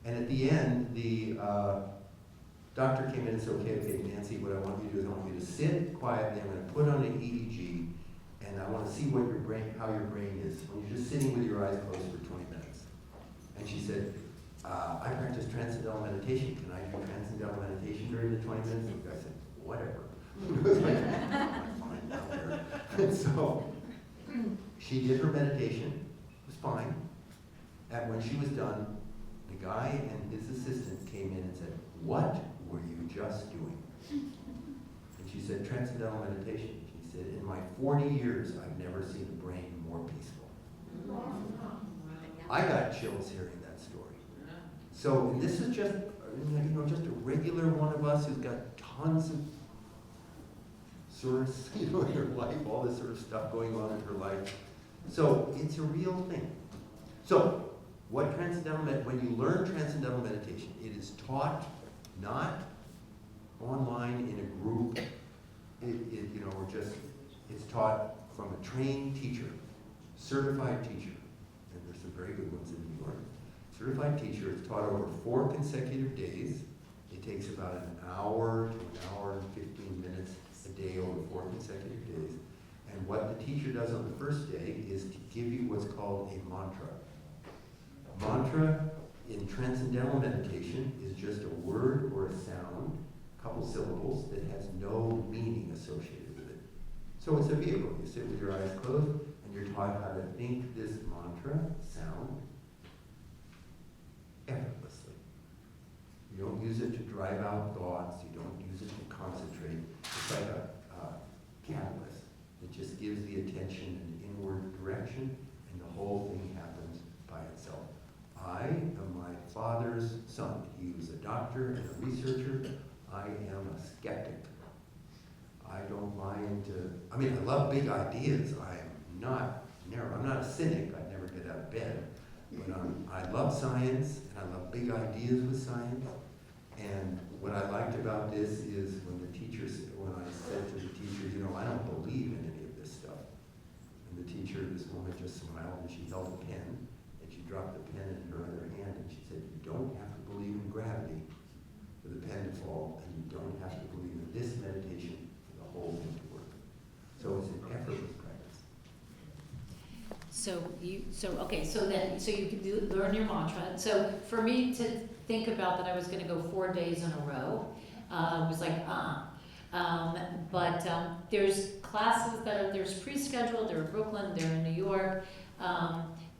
And at the end, the doctor came in and said, okay, Nancy, what I want you to do is I want you to sit quietly. I'm going to put on an EEG, and I want to see what how your brain is when you're just sitting with your eyes closed for 20 minutes. And she said, I practice transcendental meditation. Can I do transcendental meditation during the 20 minutes? And I said, whatever. It was like, fine, out there. And so she did her meditation. It was fine. And when she was done, the guy and his assistant came in and said, what were you just doing? And she said, transcendental meditation. She said, in my 40 years, I've never seen a brain more peaceful. I got chills hearing that story. So, and this is just, just a regular one of us who's got tons of source, in her life, all this sort of stuff going on in her life. So, it's a real thing. So, when you learn transcendental meditation, it is taught not online in a group, it's taught from a trained teacher, certified teacher, and there's some very good ones in New York. Certified teacher, it's taught over 4 consecutive days. It takes about an hour to an hour and 15 minutes a day over 4 consecutive days. And what the teacher does on the first day is to give you what's called a mantra. Mantra in transcendental meditation is just a word or a sound, a couple syllables, that has no meaning associated with it. So it's a vehicle. You sit with your eyes closed and you're taught how to think this mantra sound effortlessly. You don't use it to drive out thoughts. You don't use it to concentrate. It's like a catalyst. It just gives the attention an inward direction, and the whole thing happens by itself. I am my father's son. He was a doctor and a researcher. I am a skeptic. I don't buy into, I love big ideas. I'm not a cynic. I never get out of bed. But I love science, and I love big ideas with science. And what I liked about this is when I said to the teachers, I don't believe in any of this stuff. And the teacher, this woman, just smiled, and she held a pen, and she dropped the pen in her other hand, and she said, you don't have to believe in gravity for the pen to fall, and you don't have to believe in this meditation for the whole thing to work. So it's an effortless practice. So you can learn your mantra. So for me to think about that I was going to go 4 days in a row was like, but there's classes there's pre-scheduled, they're in Brooklyn, they're in New York.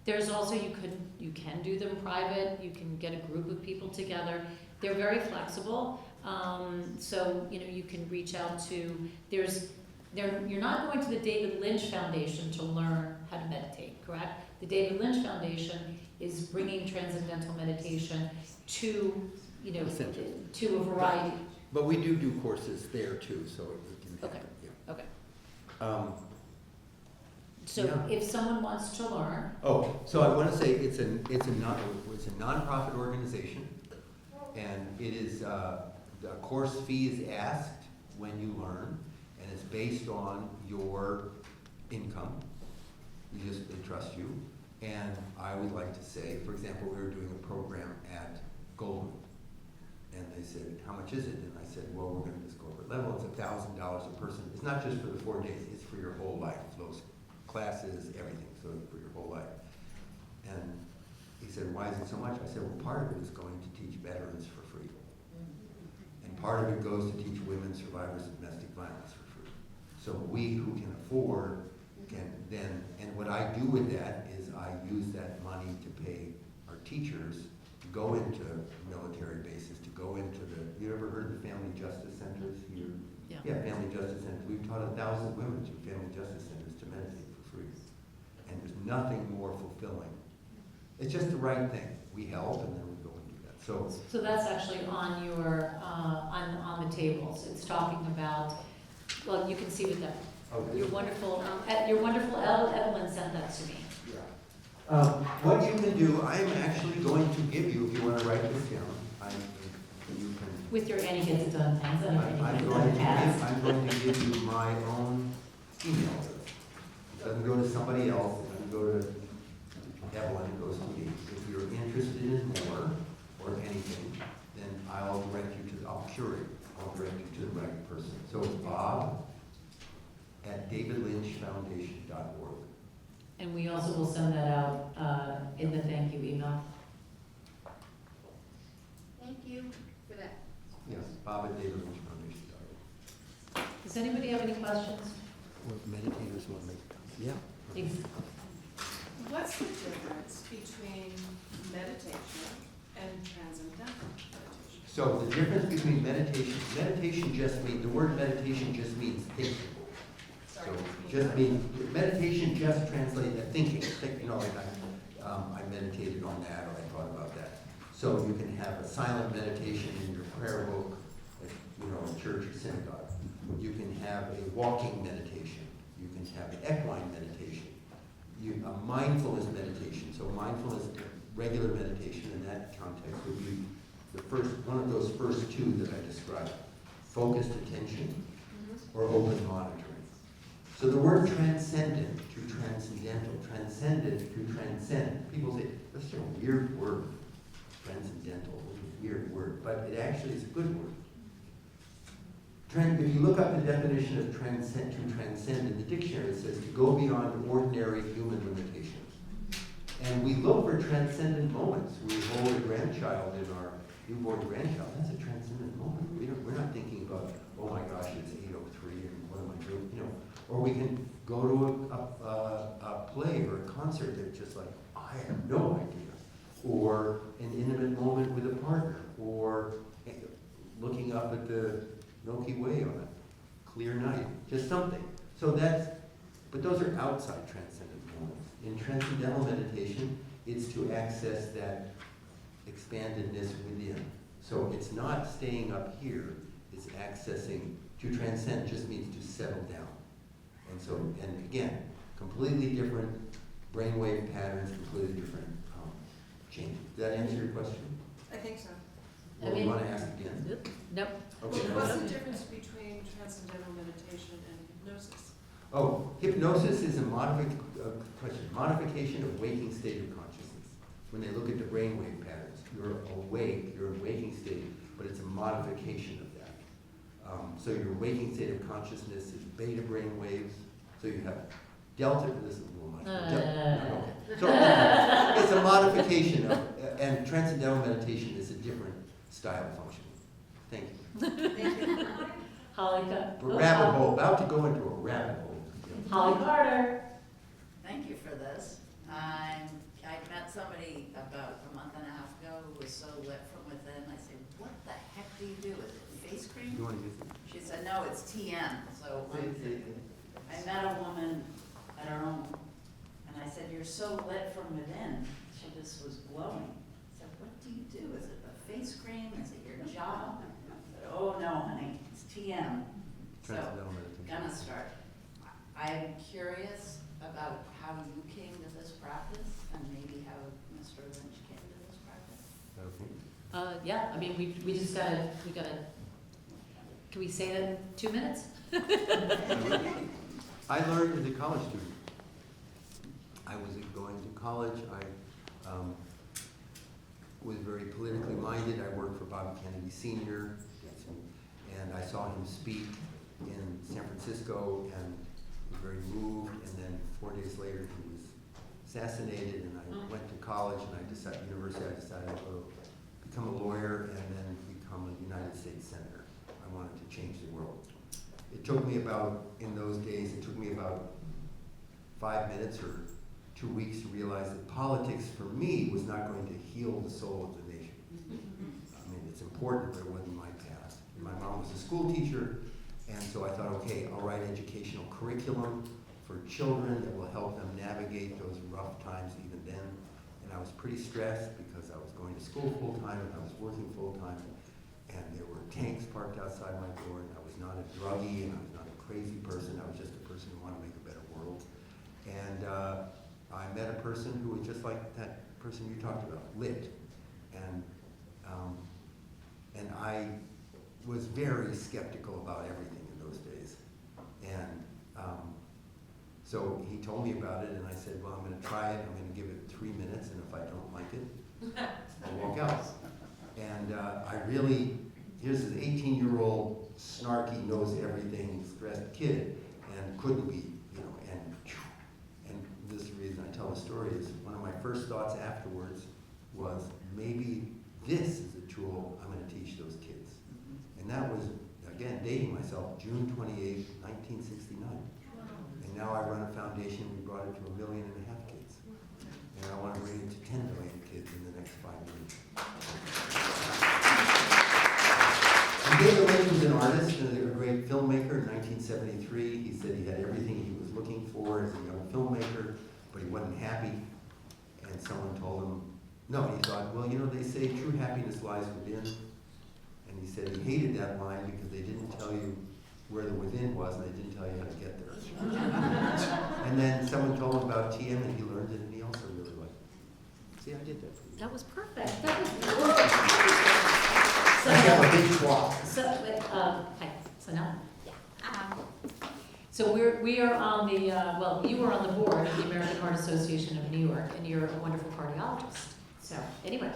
There's also, you can do them private, you can get a group of people together. They're very flexible. So, you can reach out to, there's You're not going to the David Lynch Foundation to learn how to meditate, correct? The David Lynch Foundation is bringing transcendental meditation to, you know, Essentially. to a variety. But we do courses there too, so it can Okay. happen, yeah. Okay. Um, So Yeah. if someone wants to learn, Oh, so I want to say it's a nonprofit organization, and it is, the course fee is asked when you learn, and it's based on your income. They trust you. And I would like to say, for example, we were doing a program at Goldman, and they said, how much is it? And I said, well, we're gonna just go over it level, it's $1,000 a person. It's not just for the 4 days, it's for your whole life, those classes, everything, so for your whole life. And he said, why is it so much? I said, well, part of it is going to teach veterans for free. And part of it goes to teach women survivors of domestic violence for free. So we who can afford can then, and what I do with that is I use that money to pay our teachers to go into military bases, to go into you ever heard of the family justice centers here? Yeah. Yeah, family justice centers. We've taught 1,000 women through family justice centers to meditate for free. And there's nothing more fulfilling. It's just the right thing. We help and then we go and do that. so that's actually on your, on the tables. It's talking about, well, you can see with that. Okay. Your wonderful Evelyn sent that to me. What you can do, I'm actually going to give you, if you want to write this down, you can. With your Annie Gets It Done things, I don't know I'm if going to pass. I'm going to give you my own email address. It doesn't go to somebody else, it doesn't go to Evelyn, it goes to me. If you're interested in more or anything, then I'll direct you to, I'll curate, I'll direct you to the right person. So it's bob@davidlynchfoundation.org. And we also will send that out in the thank you email. Thank you for that. Yes, bob@davidlynchfoundation.org. Does anybody have any questions? Well, meditators will make, yeah. What's the difference between meditation and transcendental meditation? So the difference between meditation just means, the word meditation just means thinking. So just means, meditation just translates to thinking, you know, like I meditated on that, or I thought about that. So you can have a silent meditation in your prayer book, like, you know, in church or synagogue. You can have a walking meditation. You can have an equine meditation. A mindfulness meditation. So mindfulness, regular meditation in that context would be one of those first two that I described. Focused attention or open monitoring. So the word transcendent to transcendental, transcendent to transcend. People say, that's a weird word. Transcendental is a weird word, but it actually is a good word. If you look up the definition of transcend in the dictionary, it says to go beyond ordinary human limitations. And we look for transcendent moments. We hold a grandchild in our newborn grandchild. That's a transcendent moment. We're not thinking about, oh my gosh, it's 8:03 and what am I doing? You know, or we can go to a play or a concert that's just like, I have no idea. Or an intimate moment with a partner, or looking up at the Milky Way on a clear night, just something. So but those are outside transcendent moments. In transcendental meditation, it's to access that expandedness within. So it's not staying up here, it's accessing, to transcend just means to settle down. And again, completely different brainwave patterns, completely different changes. Does that answer your question? I think so. Or do you want to ask again? Nope. Okay. What's the difference between transcendental meditation and hypnosis? Oh, hypnosis is a modification of waking state of consciousness. When they look at the brainwave patterns, you're awake, you're in waking state, but it's a modification of that. So your waking state of consciousness is beta brain waves. So you have delta, this is a little much. So it's a modification of, and transcendental meditation is a different style of functioning. Thank you. Holly, Rabbit hole, about to go into a rabbit hole. Holly Carter. Thank you for this. I met somebody about a month and a half ago who was so lit from within. I said, what the heck do you do? Is it face cream? You want to use it? She said, no, it's TN. So met a woman at our own, and I said, "You're so lit from within." She just was glowing. I said, "What do you do? Is it the face cream? Is it your job?" I said, "Oh, no, honey, it's TM." So, Transcendental meditation. gonna start. I'm curious about how you came to this practice, and maybe how Mr. Lynch came to this practice. Okay. Yeah, I mean, we just gotta, can we say that in 2 minutes? I learned as a college student. I was going to college. I was very politically minded. I worked for Bobby Kennedy Sr. and I saw him speak in San Francisco and was very moved. And then 4 days later, he was assassinated. And I went to college and I decided, university, I decided to become a lawyer and then become a United States Senator. I wanted to change the world. It took me about, in those days, it took me about 5 minutes or 2 weeks to realize that politics for me was not going to heal the soul of the nation. I mean, it's important, but it wasn't my path. My mom was a school teacher, and so I thought, okay, I'll write educational curriculum for children that will help them navigate those rough times even then. And I was pretty stressed because I was going to school full-time and I was working full-time. And there were tanks parked outside my door, and I was not a druggie, and I was not a crazy person. I was just a person who wanted to make a better world. And I met a person who was just like that person you talked about, lit. And I was very skeptical about everything in those days. And so he told me about it, and I said, well, I'm going to try it. I'm going to give it 3 minutes, and if I don't like it, I'll walk out. And I really, here's an 18-year-old, snarky, knows everything, stressed kid, and couldn't be, you know, and this is the reason I tell the story is one of my first thoughts afterwards was maybe this is a tool I'm going to teach those kids. And that was, again, dating myself, June 28, 1969. And now I run a foundation, we brought it to 1.5 million kids. And I want to bring it to 10 million kids in the next 5 years. David Lynch was an artist and a great filmmaker in 1973. He said he had everything he was looking for as a young filmmaker, but he wasn't happy. And someone told him, no, he thought, well, you know, they say true happiness lies within. And he said he hated that line because they didn't tell you where the within was and they didn't tell you how to get there. And then someone told him about TM and he learned it and he also really liked it. See, I did that for you. That was perfect. That was I have a big clock. hi, so now, so we are on the, well, you were on the board of the American Heart Association of New York, and you're a wonderful cardiologist. So, anyway.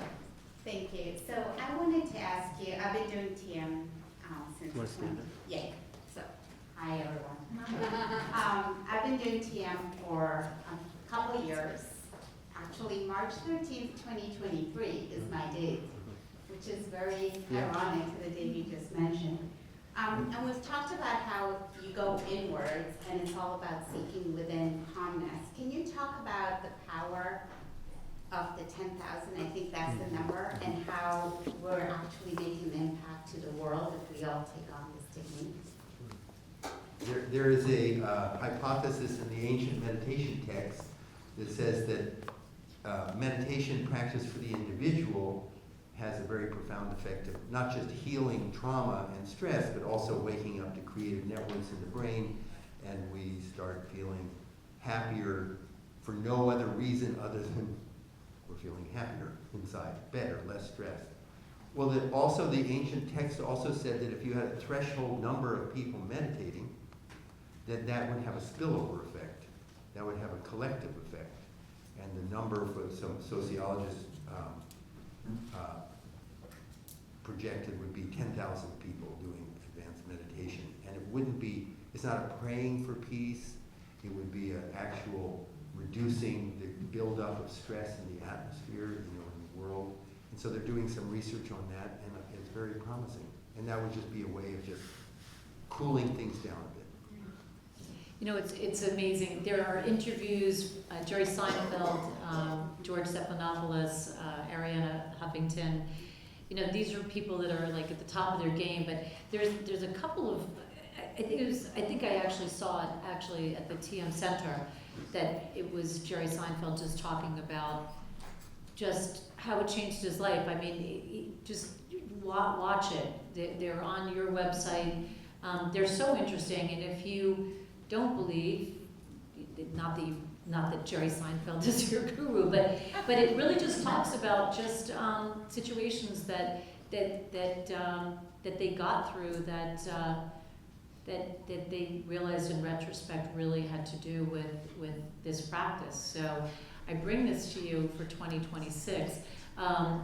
Thank you. So I wanted to ask you, I've been doing TM since. Want to stand up? Yeah. So, hi everyone. I've been doing TM for a couple of years. Actually, March 13th, 2023 is my date, which is very ironic to the date you just mentioned. And we've talked about how you go inwards and it's all about seeking within calmness. Can you talk about the power of the 10,000, I think that's the number, and how we're actually making an impact to the world if we all take on this technique? There is a hypothesis in the ancient meditation text that says that meditation practice for the individual has a very profound effect of not just healing trauma and stress, but also waking up to creative networks in the brain, and we start feeling happier for no other reason other than we're feeling happier inside, better, less stressed. Well, also the ancient text also said that if you had a threshold number of people meditating, that would have a spillover effect. That would have a collective effect. And the number for some sociologists projected would be 10,000 people doing advanced meditation. And it wouldn't be, it's not a praying for peace, it would be an actual reducing the buildup of stress in the atmosphere, in the world. And so they're doing some research on that, and it's very promising. And that would just be a way of just cooling things down a bit. You know, it's amazing. There are interviews, Jerry Seinfeld, George Stephanopoulos, Ariana Huffington. You know, these are people that are like at the top of their game, but there's a couple of, I think I actually saw it actually at the TM Center, that it was Jerry Seinfeld just talking about just how it changed his life. I mean, just watch it. They're on your website. They're so interesting, and if you don't believe, not that Jerry Seinfeld is your guru, but it really just talks about just situations that they got through that they realized in retrospect really had to do with this practice. So I bring this to you for 2026.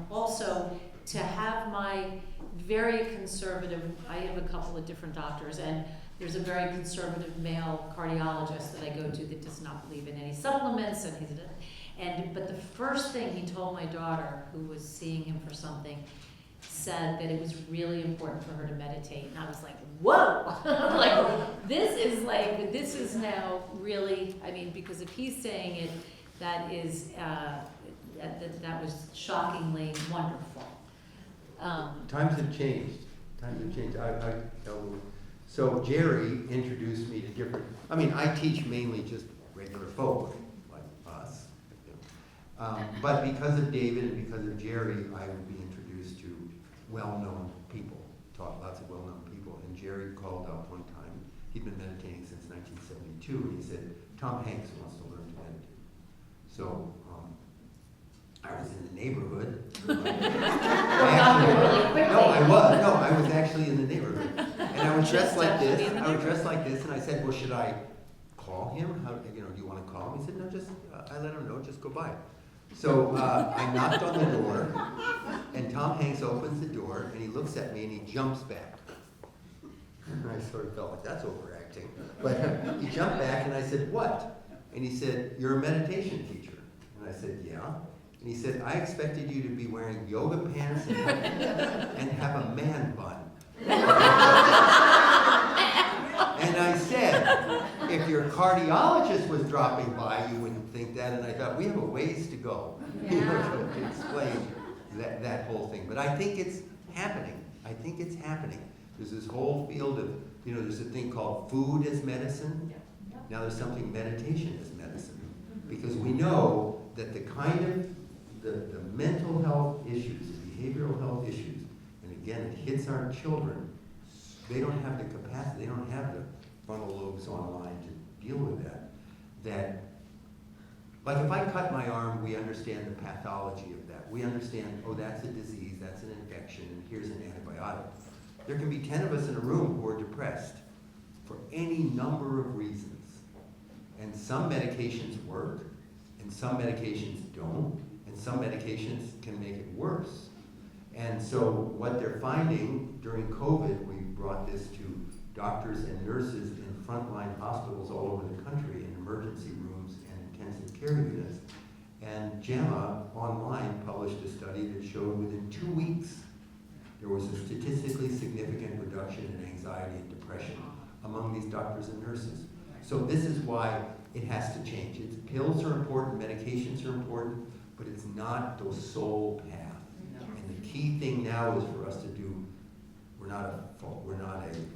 Also, to have my very conservative, I have a couple of different doctors, and there's a very conservative male cardiologist that I go to that does not believe in any supplements, but the first thing he told my daughter, who was seeing him for something, said that it was really important for her to meditate, and I was like, whoa! this is now really, I mean, because if he's saying it, that is, that was shockingly wonderful. Times have changed. So Jerry introduced me to different, I mean, I teach mainly just regular folk, like us. But because of David and because of Jerry, I would be introduced to well-known people, taught lots of well-known people. And Jerry called up one time, he'd been meditating since 1972, and he said, Tom Hanks wants to learn to meditate. So I was in the neighborhood. I was actually in the neighborhood. And I was dressed like this, and I said, well, should I call him? How, do you want to call him? He said, no, just, I let him know, just go by. So I knocked on the door, and Tom Hanks opens the door, and he looks at me, and he jumps back. And I sort of felt like that's overacting. But he jumped back, and I said, what? And he said, you're a meditation teacher. And I said, yeah. And he said, I expected you to be wearing yoga pants and have a man bun. And I said, if your cardiologist was dropping by, you wouldn't think that. And I thought, we have a ways to go to explain that whole thing. But I think it's happening. There's this whole field of, there's a thing called food as medicine. Now there's something meditation as medicine. Because we know that the kind of the mental health issues, the behavioral health issues, and again, it hits our children. They don't have the capacity, they don't have the frontal lobes online to deal with that. Like if I cut my arm, we understand the pathology of that. We understand, oh, that's a disease, that's an infection, and here's an antibiotic. There can be 10 of us in a room who are depressed for any number of reasons. And some medications work, and some medications don't, and some medications can make it worse. And so what they're finding during COVID, we brought this to doctors and nurses in frontline hospitals all over the country, in emergency rooms and intensive care units. And JAMA online published a study that showed within 2 weeks there was a statistically significant reduction in anxiety and depression among these doctors and nurses. So this is why it has to change. Pills are important, medications are important, but it's not the sole path. And the key thing now is for us to do, we're not a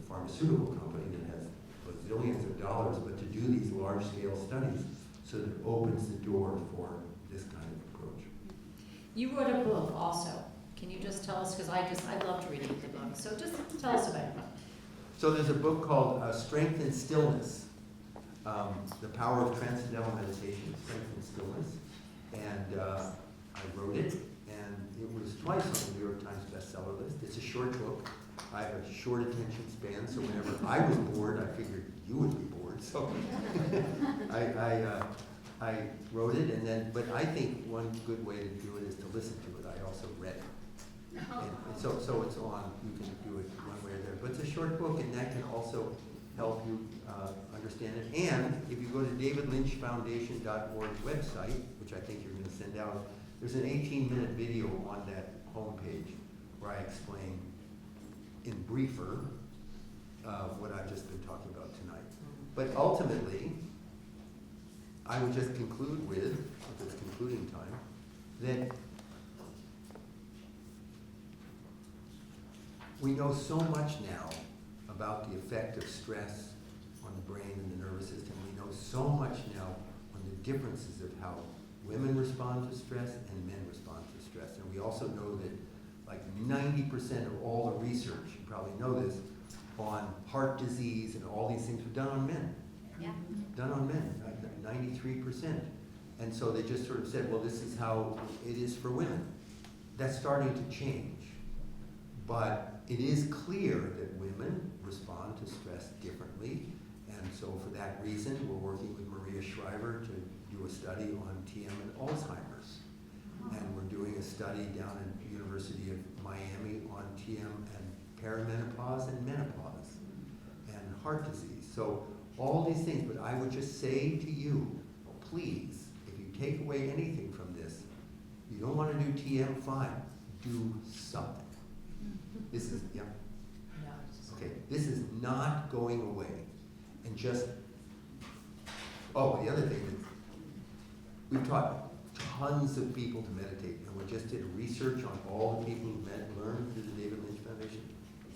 pharmaceutical company that has bazillions of dollars, but to do these large-scale studies so that it opens the door for this kind of approach. You wrote a book also. Can you just tell us, because I loved reading the book, so just tell us about it. So there's a book called Strength and Stillness, The Power of Transcendental Meditation, Strength and Stillness. And I wrote it, and it was twice on the New York Times bestseller list. It's a short book. I have a short attention span, so whenever I was bored, I figured you would be bored. So I wrote it, but I think one good way to do it is to listen to it. I also read it. And so it's on, you can do it one way or the other. But it's a short book, and that can also help you understand it. And if you go to davidlynchfoundation.org website, which I think you're going to send out, there's an 18-minute video on that homepage where I explain in briefer what I've just been talking about tonight. But ultimately, I would just conclude with, if it's concluding time, that we know so much now about the effect of stress on the brain and the nervous system. We know so much now on the differences of how women respond to stress and men respond to stress. And we also know that like 90% of all the research, you probably know this, on heart disease and all these things were done on men. Yeah. Done on men, 93%. And so they just sort of said, well, this is how it is for women. That's starting to change. But it is clear that women respond to stress differently. And so for that reason, we're working with Maria Shriver to do a study on TM and Alzheimer's. And we're doing a study down at the University of Miami on TM and perimenopause and menopause and heart disease. So all these things, but I would just say to you, please, if you take away anything from this, you don't want to do TM, fine, do something. This is, yeah, okay, this is not going away. And just, oh, the other thing is, we've taught tons of people to meditate, and we just did research on all the people who learned through the David Lynch Foundation.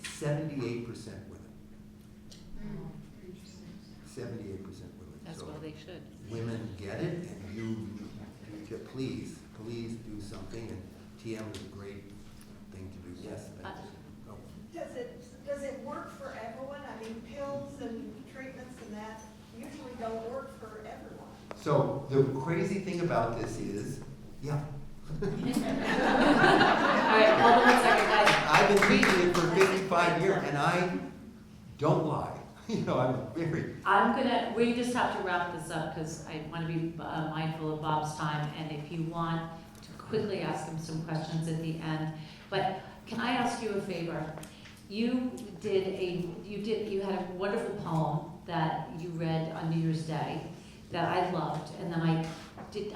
78% women. 78% women. That's So well they should. women get it, and you please do something, and TM is a great thing to do. Yes. Oh. Does it work for everyone? I mean, pills and treatments and that usually don't work for everyone. So the crazy thing about this is, yeah. All right, hold on a second, guys. I've been teaching it for 55 years, and I don't lie. You know, I'm very. We just have to wrap this up because I want to be mindful of Bob's time, and if you want to quickly ask him some questions at the end. But can I ask you a favor? You had a wonderful poem that you read on New Year's Day that I loved, and then I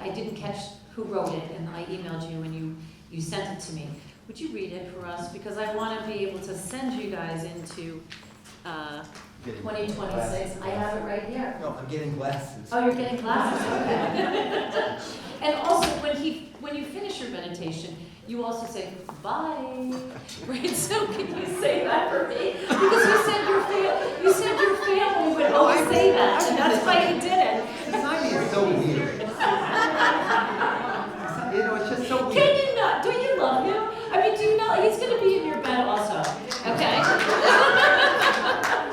didn't catch who wrote it, and I emailed you and you sent it to me. Would you read it for us? Because I want to be able to send you guys into 2026. I have it right here. No, I'm getting glasses. Oh, you're getting glasses, okay. And also, when you finish your meditation, you also say, bye. Right, so can you say that for me? Because you said your family would always say that, and that's why you did it. Society is so weird. You know, it's just so weird. Can you not? Do you love him? I mean, do you not? He's going to be in your bed also, okay?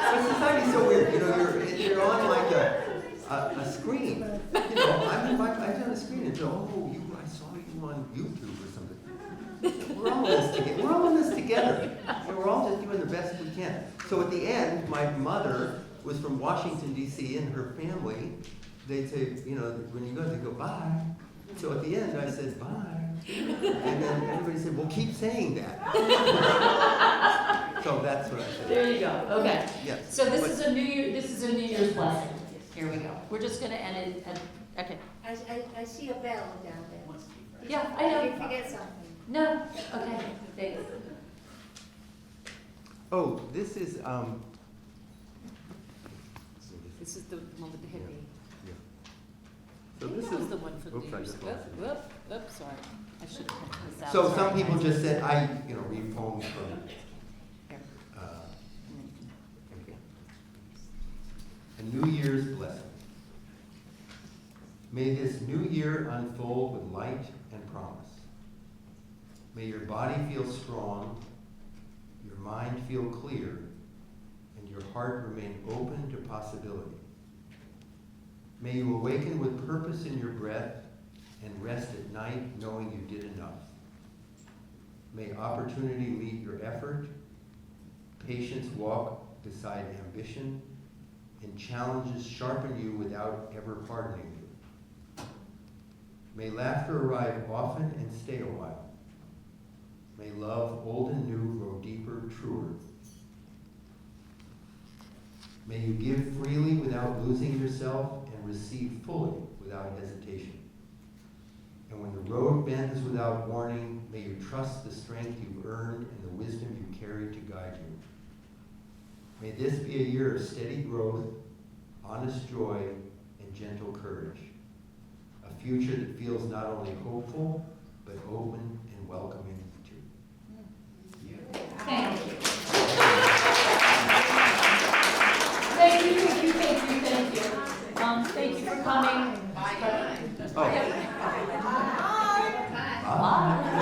But society's so weird. You know, you're on like a screen. You know, I'm on a screen and go, oh, I saw you on YouTube or something. We're all in this together. We're all in this together. And we're all just doing the best we can. So at the end, my mother was from Washington, D.C., and her family, they'd say, you know, when you go, they go, bye. So at the end, I said, bye. And then everybody said, well, keep saying that. So that's what I said. There you go. Okay. Yes. So this is a New Year's blessing. Here we go. We're just going to end it at, okay. I see a bell down there. Yeah, I know. Did you forget something? No. Okay. Thanks. Oh, this is, This is the one with the hippie. yeah. So this That was is, the one for the oops, I New Year's. just lost it. Whoop, sorry. I should have cut this out. So Sorry, some people guys. just said, I, read poems from, Here. okay. A New Year's blessing. May this new year unfold with light and promise. May your body feel strong, your mind feel clear, and your heart remain open to possibility. May you awaken with purpose in your breath and rest at night knowing you did enough. May opportunity lead your effort, patience walk beside ambition, and challenges sharpen you without ever pardoning you. May laughter arrive often and stay a while. May love, old and new, grow deeper, truer. May you give freely without losing yourself and receive fully without hesitation. And when the road bends without warning, may you trust the strength you've earned and the wisdom you carry to guide you. May this be a year of steady growth, honest joy, and gentle courage. A future that feels not only hopeful, but open and welcoming too. Thank you. Bye.